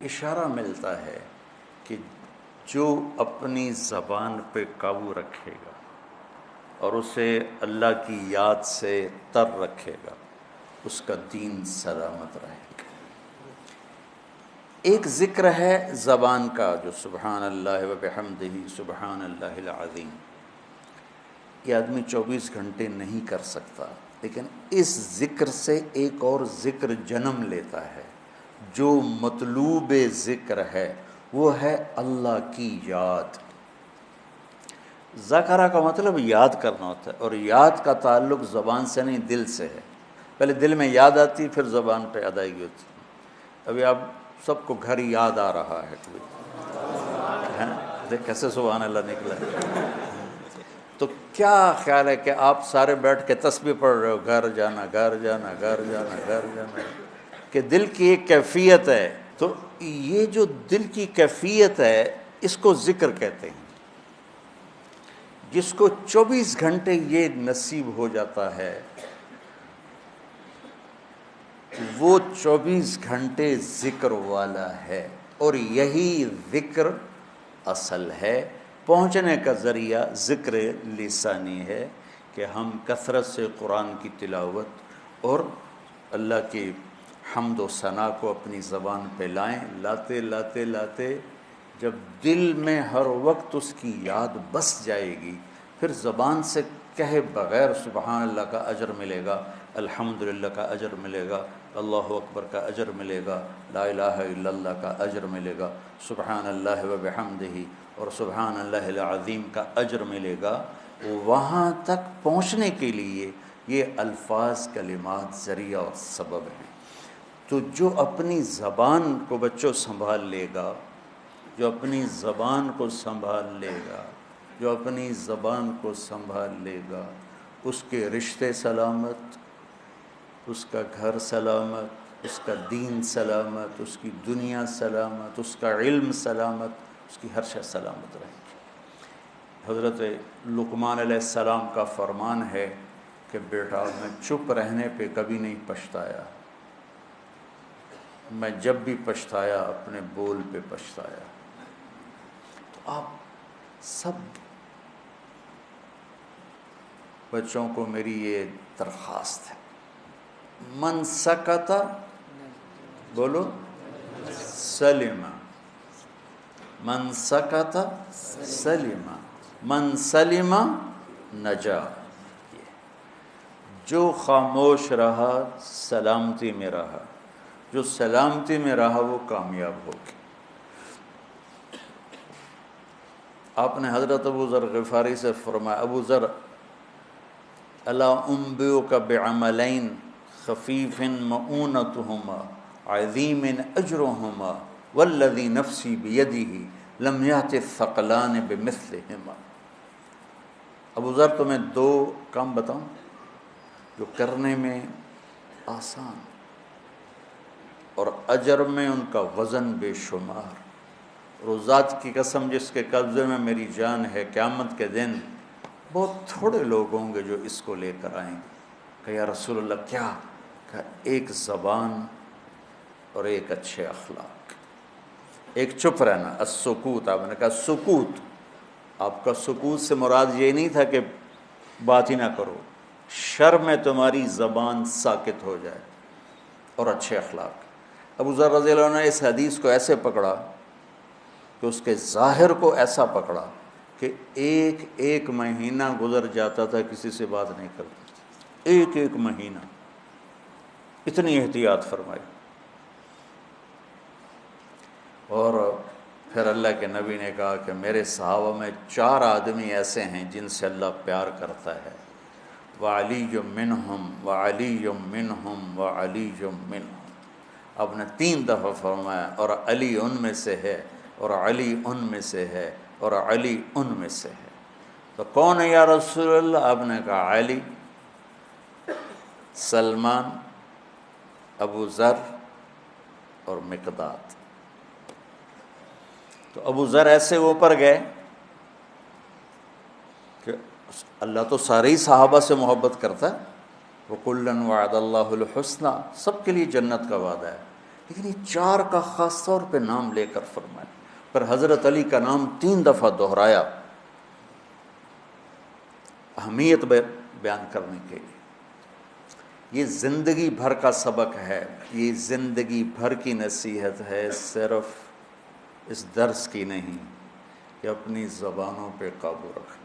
اشارہ ملتا ہے کہ جو اپنی زبان پہ قابو رکھے گا اور اسے اللہ کی یاد سے تر رکھے گا اس کا دین سلامت رہے گا۔ ایک ذکر ہے زبان کا جو سبحان اللہ و بحمدہ سبحان اللہ العظیم، یہ آدمی 24 گھنٹے نہیں کر سکتا، لیکن اس ذکر سے ایک اور ذکر جنم لیتا ہے جو مطلوب ذکر ہے، وہ ہے اللہ کی یاد۔ ذکرہ کا مطلب یاد کرنا ہوتا ہے، اور یاد کا تعلق زبان سے نہیں دل سے ہے۔ پہلے دل میں یاد آتی پھر زبان پہ ادائیگی ہوتی۔ ابھی آپ سب کو گھر یاد آ رہا ہے، دیکھ کیسے سبحان اللہ نکلا ہے۔ تو کیا خیال ہے کہ آپ سارے بیٹھ کے تسبیح پڑھ رہے ہو، گھر جانا گھر جانا گھر جانا گھر جانا، کہ دل کی ایک کیفیت ہے۔ تو یہ جو دل کی کیفیت ہے اس کو ذکر کہتے ہیں۔ جس کو 24 گھنٹے یہ نصیب ہو جاتا ہے وہ 24 گھنٹے ذکر والا ہے، اور یہی ذکر اصل ہے۔ پہنچنے کا ذریعہ ذکر لسانی ہے کہ ہم کثرت سے قرآن کی تلاوت اور اللہ کی حمد و ثنا کو اپنی زبان پہ لائیں۔ لاتے لاتے لاتے جب دل میں ہر وقت اس کی یاد بس جائے گی، پھر زبان سے کہے بغیر سبحان اللہ کا اجر ملے گا، الحمدللہ کا اجر ملے گا، اللہ اکبر کا اجر ملے گا، لا الہ الا اللہ کا اجر ملے گا، سبحان اللہ و بحمدہ اور سبحان اللہ العظیم کا اجر ملے گا۔ وہاں تک پہنچنے کے لیے یہ الفاظ کلمات ذریعہ اور سبب ہیں۔ تو جو اپنی زبان کو بچوں سنبھال لے گا، جو اپنی زبان کو سنبھال لے گا، جو اپنی زبان کو سنبھال لے گا، اس کے رشتے سلامت، اس کا گھر سلامت، اس کا دین سلامت، اس کی دنیا سلامت، اس کا علم سلامت، اس کی ہر شے سلامت رہے گی۔ حضرت لقمان علیہ السلام کا فرمان ہے کہ بیٹا میں چپ رہنے پہ کبھی نہیں پچھتایا، میں جب بھی پچھتایا اپنے بول پہ پچھتایا۔ تو آپ سب بچوں کو میری یہ درخواست ہے، من سکت بولو سلم، من سکت سلم، من سلم نجا۔ جو خاموش رہا سلامتی میں رہا، جو سلامتی میں رہا وہ کامیاب ہوگی۔ آپ نے حضرت ابو ذر غفاری سے فرمایا، ابو ذر الا انبئک بعملین خفیف مؤونتہما عظیم اجرہما والذی نفسی بیدہ لم یأت الثقلان بمثلہما۔ ابو ذر تمہیں 2 کام بتاؤں جو کرنے میں آسان اور اجر میں ان کا وزن بے شمار، اور ذات کی قسم جس کے قبضے میں میری جان ہے، قیامت کے دن بہت تھوڑے لوگ ہوں گے جو اس کو لے کر آئیں گے۔ کہ یا رسول اللہ کیا؟ کہ ایک زبان اور ایک اچھے اخلاق، ایک چپ رہنا، السکوت۔ آپ نے کہا سکوت، آپ کا سکوت سے مراد یہ نہیں تھا کہ بات ہی نہ کرو، شر میں تمہاری زبان ساکت ہو جائے، اور اچھے اخلاق۔ ابو ذر رضی اللہ عنہ نے اس حدیث کو ایسے پکڑا کہ اس کے ظاہر کو ایسا پکڑا کہ ایک مہینہ گزر جاتا تھا کسی سے بات نہیں کرتا تھا، ایک مہینہ، اتنی احتیاط فرمائی۔ اور پھر اللہ کے نبی نے کہا کہ میرے صحابہ میں 4 آدمی ایسے ہیں جن سے اللہ پیار کرتا ہے، وعلی منہم وعلی منہم وعلی منہم۔ آپ نے 3 دفعہ فرمایا، اور علی ان میں سے ہے، اور علی ان میں سے ہے، اور علی ان میں سے ہے۔ تو کون ہے یا رسول اللہ؟ آپ نے کہا علی، سلمان، ابو ذر اور مقداد۔ تو ابو ذر ایسے اوپر گئے کہ اللہ تو سارے ہی صحابہ سے محبت کرتا ہے، وَكُلًّا وَعَدَ اللَّهُ الْحُسْنَى، سب کے لیے جنت کا وعدہ ہے، لیکن یہ 4 کا خاص طور پہ نام لے کر فرمایا، پر حضرت علی کا نام 3 دفعہ دہرایا اہمیت بیان کرنے کے لیے۔ یہ زندگی بھر کا سبق ہے، یہ زندگی بھر کی نصیحت ہے، صرف اس درس کی نہیں، کہ اپنی زبانوں پہ قابو رکھنا۔